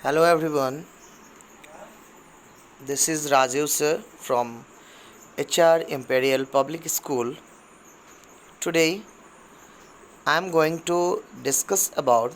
Hello everyone, this is Rajiv sir from HR Imperial Public School. Today I am going to discuss about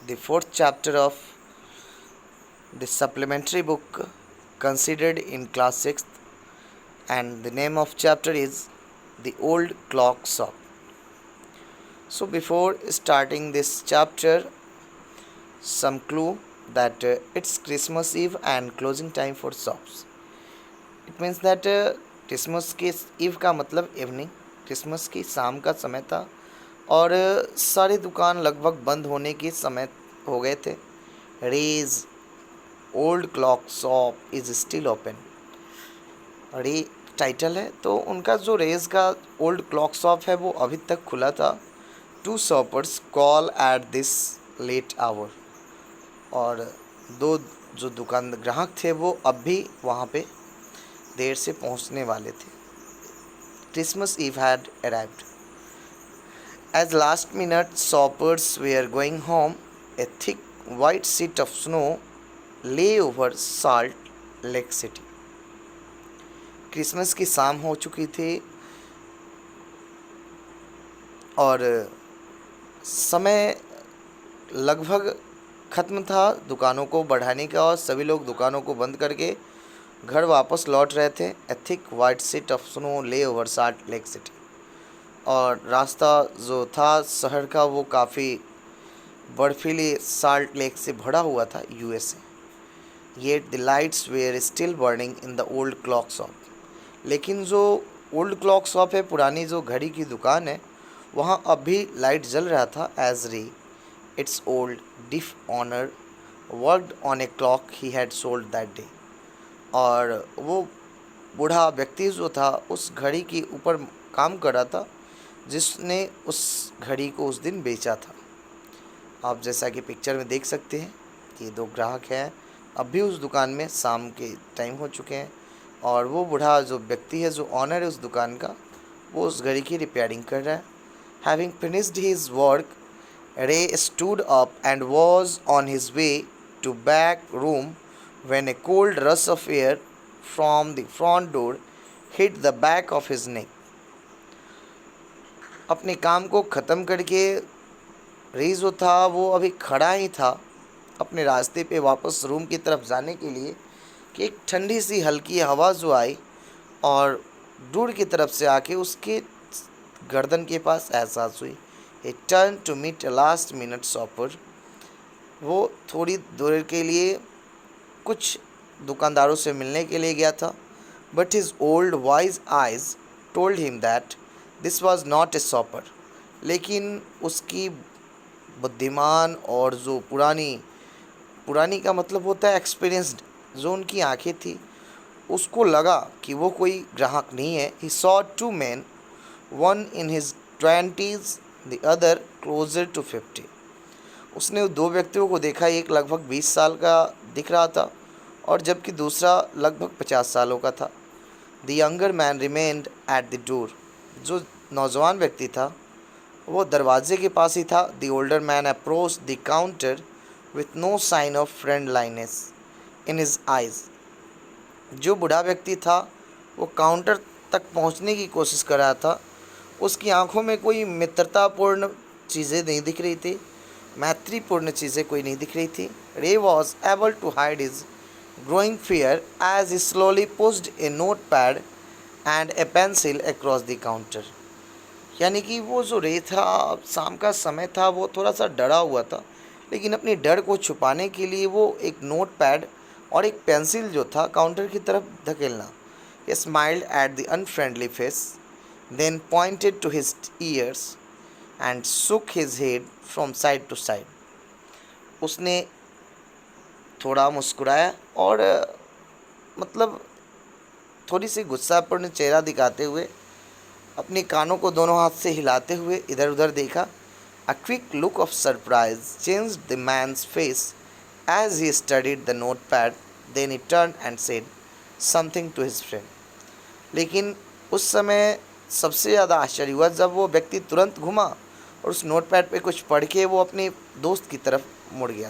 the fourth chapter of the supplementary book considered in class 6th, and the name of chapter is The Old Clock Shop. So before starting this chapter, some clue that it's Christmas Eve and closing time for shops. It means that Christmas के ewe का मतलब evening, Christmas की शाम का समय था और सारी दुकान लगभग बंद होने के समय हो गए थे. Ray's old clock shop is still open. Ray title है तो उनका जो रेज का ओल्ड क्लॉक शॉप है वो अभी तक खुला था. Two shoppers call at this late hour. और दो जो दुकान ग्राहक थे वो अब भी वहाँ पे देर से पहुंचने वाले थे. Christmas eve had arrived. As last minute shoppers were going home, a thick white sheet of snow lay over Salt Lake City. Christmas की शाम हो चुकी थी और समय लगभग ख़त्म था दुकानों को बढ़ाने का और सभी लोग दुकानों को बंद करके घर वापस लौट रहे थे. ए thick white sheet of snow lay over Salt Lake city. और रास्ता जो था शहर का वो काफ़ी बर्फीली साल्ट लेक से भरा हुआ था, USA. Yet the lights were still burning in the old clock shop. लेकिन जो ओल्ड क्लॉक शॉप है, पुरानी जो घड़ी की दुकान है, वहाँ अब भी लाइट जल रहा था. As Ray its old deaf owner worked on a clock he had sold that day. और वो बूढ़ा व्यक्ति जो था उस घड़ी के ऊपर काम कर रहा था जिसने उस घड़ी को उस दिन बेचा था. आप जैसा कि पिक्चर में देख सकते हैं कि दो ग्राहक हैं, अब भी उस दुकान में शाम के टाइम हो चुके हैं और वो बूढ़ा जो व्यक्ति है, जो ऑनर है उस दुकान का, वो उस घड़ी की रिपेयरिंग कर रहा है. Having finished his work, Ray stood up and was on his way to back room when a cold rush of air from the front door hit the back of his neck. अपने काम को ख़त्म करके रे जो था वो अभी खड़ा ही था अपने रास्ते पे वापस रूम की तरफ जाने के लिए कि एक ठंडी सी हल्की हवा जो आई और दूर की तरफ से आके उसके गर्दन के पास एहसास हुई. He turned to meet a last minute shopper. वो थोड़ी देर के लिए कुछ दुकानदारों से मिलने के लिए गया था. But his old wise eyes told him that this was not A shopper. लेकिन उसकी बुद्धिमान और जो पुरानी का मतलब होता है एक्सपीरियंस्ड, जो उनकी आंखें थी, उसको लगा कि वो कोई ग्राहक नहीं है. He saw two men, one in his 20s, the other closer to 50. उसने दो व्यक्तियों को देखा, एक लगभग 20 साल का दिख रहा था और जबकि दूसरा लगभग 50 सालों का था. The younger man remained eight the door. जो नौजवान व्यक्ति था वो दरवाजे के पास ही था. The older man approach the counter with no sign of friendliness in his eyes. जो बूढ़ा व्यक्ति था वो काउंटर तक पहुंचने की कोशिश कर रहा था. उसकी आंखों में कोई मित्रतापूर्ण चीज़ें नहीं दिख रही थी, मैत्रीपूर्ण चीज़ें कोई नहीं दिख रही थी. Ray was able to hide his growing fear as he slowly pushed a note pad and a pencil across the counter. यानी कि वो जो रे था, शाम का समय था, वो थोड़ा सा डरा हुआ था, लेकिन अपनी डर को छुपाने के लिए वो एक नोट पैड और एक पेंसिल जो था काउंटर की तरफ धकेलना. he smiled at the unfriendly face, then pointed to his ears and shook his head from side to side. उसने थोड़ा मुस्कुराया और मतलब थोड़ी सी गुस्सापूर्ण चेहरा दिखाते हुए अपने कानों को दोनों हाथ से हिलाते हुए इधर उधर देखा. A quick look of surprise changed the man's face as he studied the notepad. Then he turned and said something to his friend. लेकिन उस समय सबसे ज़्यादा आश्चर्य हुआ जब वो व्यक्ति तुरंत घुमा और उस नोटपैड पे कुछ पढ़ के वो अपने दोस्त की तरफ मुड़ गया.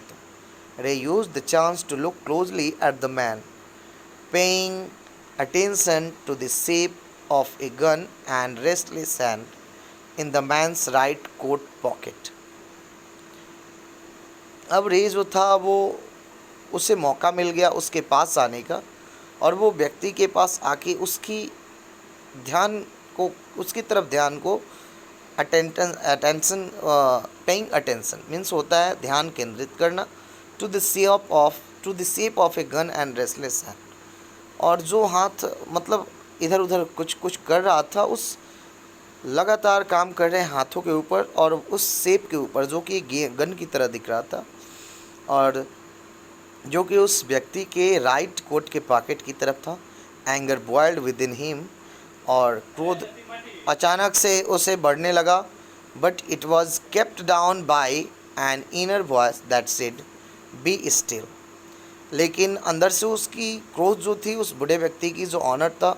Ray used the chance to look closely at the man, paying attention to the shape of a gun and restless hand in the man's right coat pocket. अब रे जो था वो उसे मौका मिल गया उसके पास आने का, और वो व्यक्ति के पास आके ध्यान उसकी तरफ ध्यान को अटेंशन पेइंग अटेंशन मीन्स होता है ध्यान केंद्रित करना, to the shape of a gun and restless hand, और जो हाथ मतलब इधर उधर कुछ कुछ कर रहा था, उस लगातार काम कर रहे हाथों के ऊपर और उस शेप के ऊपर जो कि गन की तरह दिख रहा था, और जो कि उस व्यक्ति के राइट कोट के पॉकेट की तरफ था. Anger boiled with in him, और क्रोध अचानक से उसे बढ़ने लगा. But it was kept down by an inner voice that said be still. लेकिन अंदर से उसकी क्रोध जो थी, उस बूढ़े व्यक्ति की जो ऑनर था,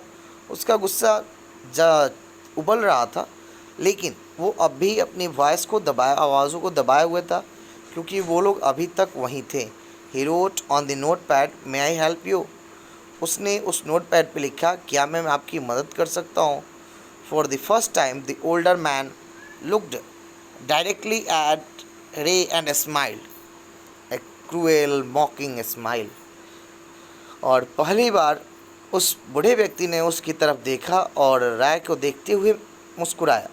उसका गुस्सा उबल रहा था, लेकिन वो अब भी अपनी वॉइस को आवाज़ों को दबाए हुए था, क्योंकि वो लोग अभी तक वहीं थे. He wrote on the note pad, may I help you. उसने उस नोट पैड पर लिखा, क्या मैं आपकी मदद कर सकता हूँ. For the first time the older man looked directly at Ray and smiled, a cruel mocking smile. और पहली बार उस बूढ़े व्यक्ति ने उसकी तरफ देखा और राय को देखते हुए मुस्कुराया,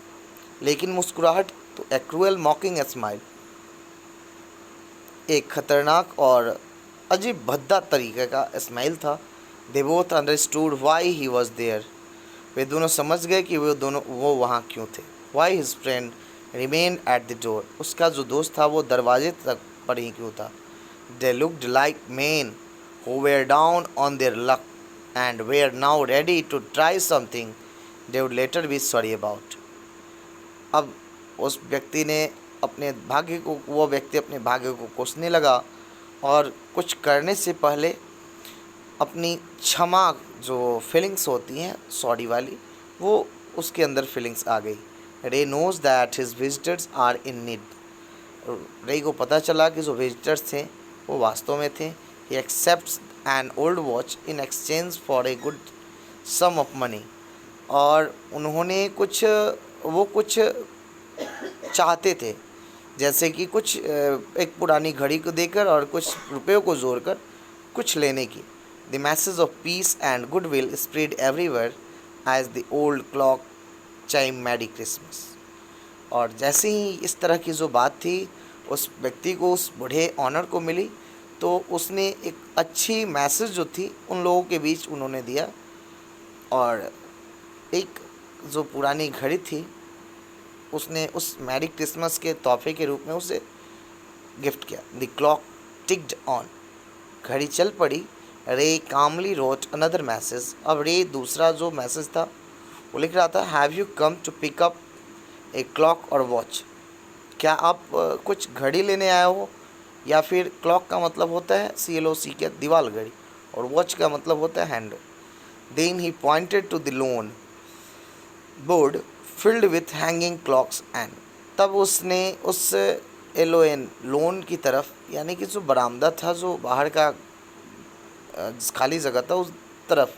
लेकिन मुस्कुराहट तो ए क्रूएल मॉकिंग स्माइल, एक खतरनाक और अजीब भद्दा तरीके का स्माइल था. They both understood why he was there. वे दोनों समझ गए कि वो वहाँ क्यों थे. Why his friend remain at the door. उसका जो दोस्त था वो दरवाजे तक पर ही क्यों था. They looked like men who were down on their luck and were now ready to try something they would later be sorry about. अब उस व्यक्ति ने वो व्यक्ति अपने भाग्य को कोसने लगा, और कुछ करने से पहले अपनी क्षमा जो फीलिंग्स होती हैं सॉरी वाली, वो उसके अंदर फीलिंग्स आ गई. Ray knows that his visitors are in need. Ray को पता चला कि जो विजिटर्स थे वो वास्तव में थे. He accepts an old watch in exchange for a good sum of money. और उन्होंने कुछ चाहते थे, जैसे कि कुछ एक पुरानी घड़ी को देकर और कुछ रुपयों को जोड़कर कुछ लेने की. The message of peace and goodwill spread everywhere as the old clock chime merry Christmas. और जैसे ही इस तरह की जो बात थी उस व्यक्ति को, उस बूढ़े ऑनर को मिली, तो उसने एक अच्छी मैसेज जो थी उन लोगों के बीच उन्होंने दिया, और एक जो पुरानी घड़ी थी उसने उस मैरी क्रिसमस के तोहफे के रूप में उसे गिफ्ट किया. The clock ticked on. घड़ी चल पड़ी. रे कामली रोट अनदर मैसेज. अब रे दूसरा जो मैसेज था वो लिख रहा था, have you come to pick up a clock or watch. क्या आप कुछ घड़ी लेने आए हो, या फिर क्लॉक का मतलब होता है CLOC के दीवार घड़ी, और वॉच का मतलब होता है hand. Then he pointed to the lone board filled with hanging clocks and. तब उसने उस LON लोन की तरफ, यानी कि जो बरामदा था, जो बाहर का खाली जगह था, उस तरफ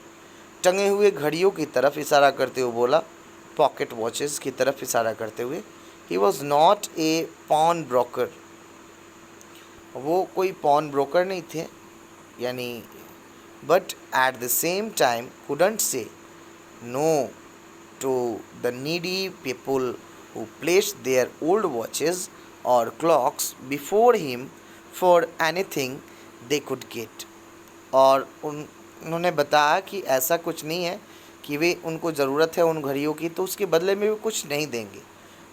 टंगे हुए घड़ियों की तरफ इशारा करते हुए बोला, पॉकेट वॉचेस की तरफ इशारा करते हुए. He was not a pawn broker. वो कोई पॉन ब्रोकर नहीं थे, यानी but at the same time couldn't say no to the needy people who placed their old watches or clocks before him for anything they could get. और उन्होंने बताया कि ऐसा कुछ नहीं है कि वे उनको ज़रूरत है उन घड़ियों की तो उसके बदले में वे कुछ नहीं देंगे.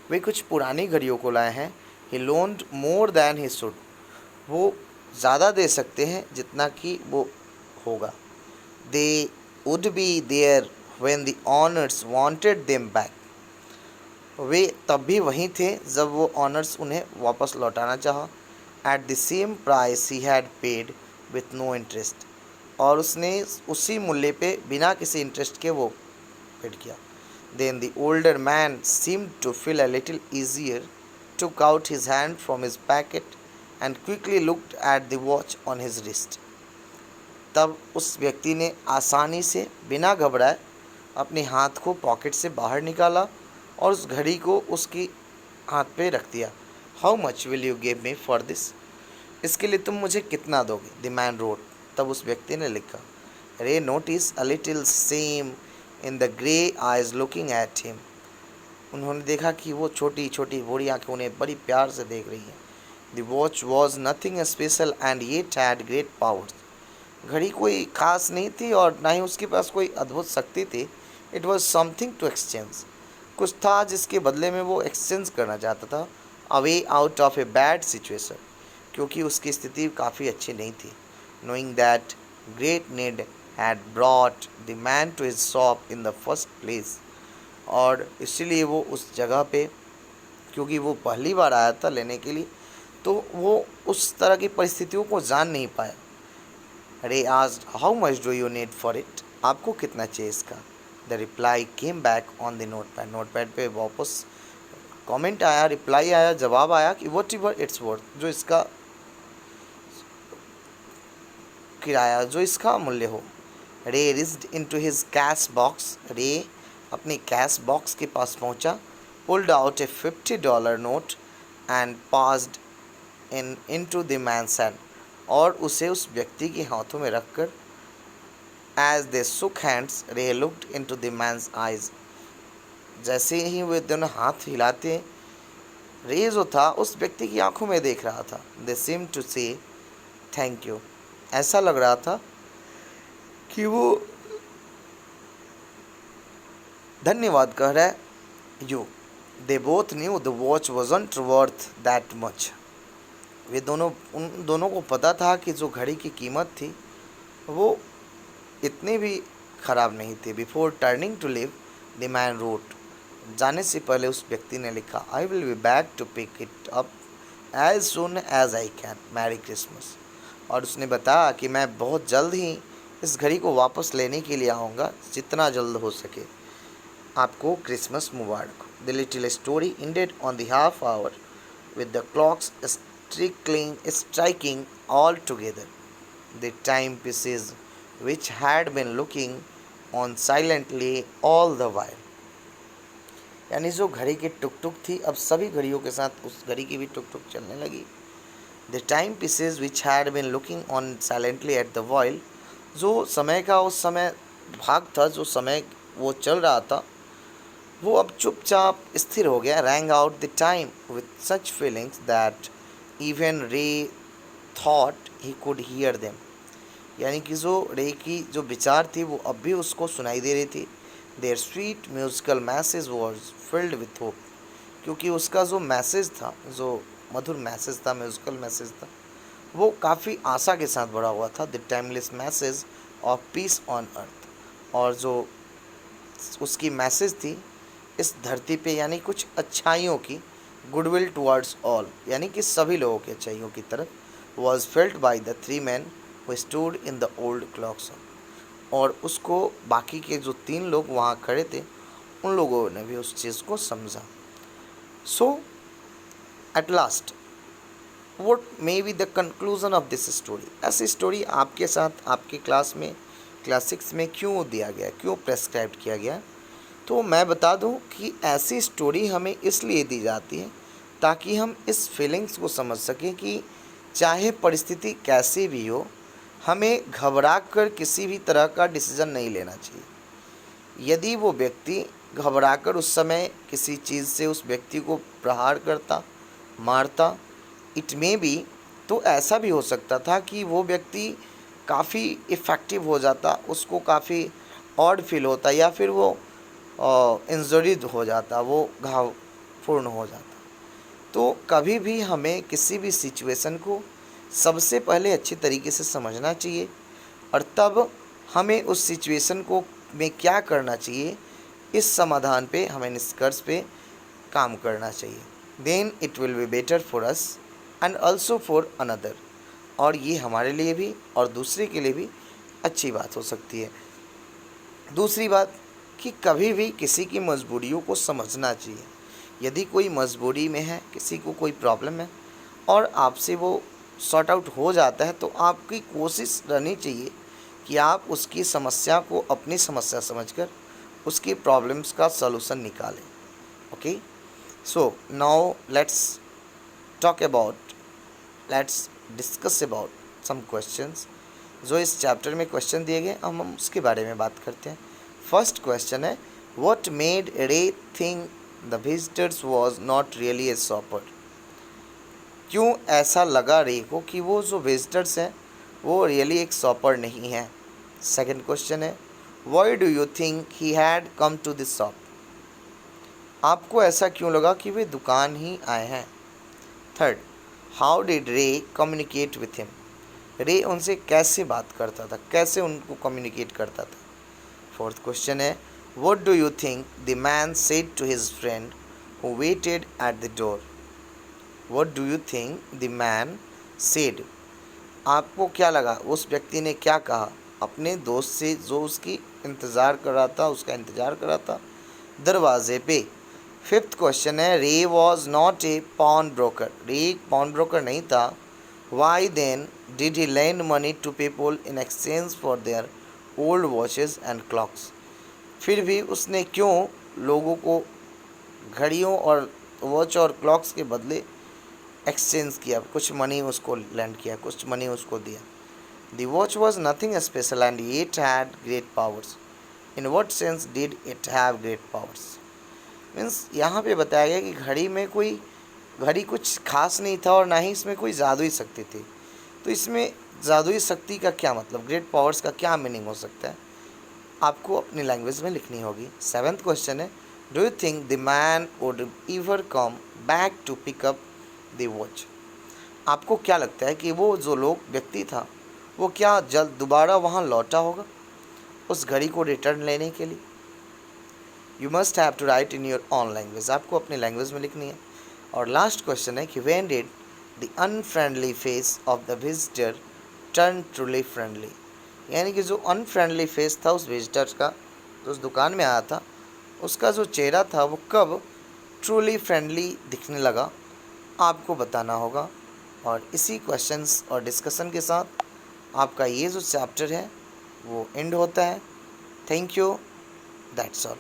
वे कुछ पुरानी घड़ियों को लाए हैं. He loaned more than he should. वो ज़्यादा दे सकते हैं जितना कि वो होगा. They would be there when the owners wanted them back. वे तब भी वहीं थे जब वो ऑनर्स उन्हें वापस लौटाना चाहा. at the same price he had paid with no interest. और उसने उसी मूल्य पे बिना किसी इंटरेस्ट के वो पेड किया. then the older man seemed to feel a little easier, took out his hand from his pocket and quickly looked at the watch on his wrist. तब उस व्यक्ति ने आसानी से बिना घबराए अपने हाथ को पॉकेट से बाहर निकाला और उस घड़ी को उसकी हाथ पे रख दिया. How much will you give me for this? इसके लिए तुम मुझे कितना दोगे? The man wrote. तब उस व्यक्ति ने लिखा. Ray notice a little same in the grey eyes looking at him. उन्होंने देखा कि वो छोटी छोटी बूढ़ी आंखें उन्हें बड़ी प्यार से देख रही हैं. The watch was nothing special and yet had great powers. घड़ी कोई खास नहीं थी और ना ही उसके पास कोई अद्भुत शक्ति थी. It was something to exchange. कुछ था जिसके बदले में वो एक्सचेंज करना चाहता था. A way out of a bad situation. क्योंकि उसकी स्थिति काफ़ी अच्छी नहीं थी. Knowing that great need had brought the man to his shop in the first place. और इसीलिए वो उस जगह पे, क्योंकि वो पहली बार आया था लेने के लिए, तो वो उस तरह की परिस्थितियों को जान नहीं पाया. रे asked how much do you need for it? आपको कितना चाहिए इसका? The reply came back on the notepad. Notepad पे वापस कमेंट आया, रिप्लाई आया, जवाब आया कि वट एवर इट्स वर्थ. जो इसका किराया, जो इसका मूल्य हो. Ray reached into his cash box. Ray अपने कैश बॉक्स के पास पहुंचा. Pulled out a $50 note and passed into the man's hand. और उसे उस व्यक्ति के हाथों में रखकर as they shook hands Ray looked into the man's eyes. जैसे ही वे दोनों हाथ हिलाते, रे जो था उस व्यक्ति की आंखों में देख रहा था. दे सीम टू से थैंक यू. ऐसा लग रहा था कि वो धन्यवाद कह रहा है. You. They both new the watch wasn't worth that much. उन दोनों को पता था कि जो घड़ी की कीमत थी वो इतनी भी ख़राब नहीं थी. Before turning to leave the man wrote. जाने से पहले उस व्यक्ति ने लिखा. I will be back to pick it up as soon as I can. Merry Christmas. और उसने बताया कि मैं बहुत जल्द ही इस घड़ी को वापस लेने के लिए आऊँगा, जितना जल्द हो सके. आपको Christmas Mubarak. The little story ended on the half hour with the clocks striking all together. The timepieces which had been looking on silently all the while. यानी जो घड़ी की टुक टुक थी, अब सभी घड़ियों के साथ उस घड़ी की भी टुक टुक चलने लगी. The timepieces which had been looking on silently at the while. जो समय का उस समय भाग था, जो समय वो चल रहा था, वो अब चुपचाप स्थिर हो गया. Rang out the time with such feelings that even Ray thought he could hear them. यानी कि जो रे की जो विचार थी वो अब भी उसको सुनाई दे रही थी. Their sweet musical message was filled with hope. क्योंकि उसका जो मैसेज था, जो मधुर मैसेज था, म्यूजिकल मैसेज था, वो काफ़ी आशा के साथ भरा हुआ था. The timeless message of peace on earth. और जो उसकी मैसेज थी इस धरती पे, यानी कुछ अच्छाइयों की, गुडविल टुवर्ड्स ऑल, यानी कि सभी लोगों की अच्छाइयों की तरफ. Was felt by the 3 men who stood in the old clock shop. और उसको बाकी के जो 3 लोग वहाँ खड़े थे, उन लोगों ने भी उस चीज़ को समझा. So at last what may be the conclusion of this story. ऐसी स्टोरी आपके साथ आपके क्लास 6 में क्यों दिया गया, क्यों प्रेस्क्राइब किया गया? तो मैं बता दूं कि ऐसी स्टोरी हमें इसलिए दी जाती है ताकि हम इस फीलिंग्स को समझ सकें कि चाहे परिस्थिति कैसी भी हो, हमें घबरा कर किसी भी तरह का डिसीज़न नहीं लेना चाहिए. यदि वो व्यक्ति घबरा कर उस समय किसी चीज़ से उस व्यक्ति को प्रहार करता, मारता, इट मे बी, तो ऐसा भी हो सकता था कि वो व्यक्ति काफ़ी इफ़ेक्टिव हो जाता, उसको काफ़ी ऑड फील होता, या फिर वो इंजरीड हो जाता, वो घाव पूर्ण हो जाता. तो कभी भी हमें किसी भी सिचुएशन को सबसे पहले अच्छी तरीके से समझना चाहिए और तब हमें उस सिचुएशन को में क्या करना चाहिए, इस समाधान पे हमें निष्कर्ष पे काम करना चाहिए. Then it will be better for us and also for another. और ये हमारे लिए भी और दूसरे के लिए भी अच्छी बात हो सकती है. दूसरी बात कि कभी भी किसी की मजबूरियों को समझना चाहिए. यदि कोई मजबूरी में है, किसी को कोई प्रॉब्लम है और आपसे वो सॉर्ट आउट हो जाता है तो आपकी कोशिश रहनी चाहिए कि आप उसकी समस्या को अपनी समस्या समझकर उसकी प्रॉब्लम्स का सॉल्यूशन निकालें. Okay, so now let's discuss about some questions. जो इस चैप्टर में क्वेश्चन दिए गए हम उसके बारे में बात करते हैं. फर्स्ट क्वेश्चन है, व्हाट मेड रे think the visitors was not really a shopper. क्यों ऐसा लगा रे को कि वो जो विजिटर्स हैं वो रियली एक शॉपर नहीं है. सेकंड क्वेश्चन है, why do you think he had come to this shop. आपको ऐसा क्यों लगा कि वे दुकान ही आए हैं. थर्ड, हाउ डिड रे कम्युनिकेट विथ हिम. रे उनसे कैसे बात करता था, कैसे उनको कम्युनिकेट करता था. फोर्थ क्वेश्चन है, what do you think the man said to his friend who waited at the door. What do you think the man said. आपको क्या लगा उस व्यक्ति ने क्या कहा अपने दोस्त से जो उसका इंतज़ार कर रहा था दरवाजे पे. फिफ्थ क्वेश्चन है, Ray was not a pawn broker. Ray एक पॉन ब्रोकर नहीं था. Why then did he lend money to people in exchange for their old watches and clocks. फिर भी उसने क्यों लोगों को घड़ियों और वॉच और क्लॉक्स के बदले एक्सचेंज किया, कुछ मनी उसको लैंड किया, कुछ मनी उसको दिया. The watch was nothing special and it had great powers. In what sense did it have great powers. Means यहाँ पे बताया गया कि घड़ी कुछ खास नहीं था और ना ही इसमें कोई जादुई शक्ति थी. तो इसमें जादुई शक्ति का क्या मतलब, ग्रेट पावर्स का क्या मीनिंग हो सकता है, आपको अपनी लैंग्वेज में लिखनी होगी. सेवन्थ क्वेश्चन है, do you think the man would ever come back to pick up the watch. आपको क्या लगता है कि वो जो व्यक्ति था वो क्या जल्द दोबारा वहाँ लौटा होगा उस घड़ी को रिटर्न लेने के लिए. You must have to write in your own language. आपको अपनी लैंग्वेज में लिखनी है. और लास्ट क्वेश्चन है कि when did the unfriendly face of the visitor turn truly friendly. यानी कि जो अनफ्रेंडली फेस था उस विजिटर का जो उस दुकान में आया था उसका जो चेहरा था वो कब ट्रूली फ्रेंडली दिखने लगा, आपको बताना होगा. और इसी क्वेश्चंस और डिस्कशन के साथ आपका ये जो चैप्टर है वो एंड होता है. Thank you, that's all.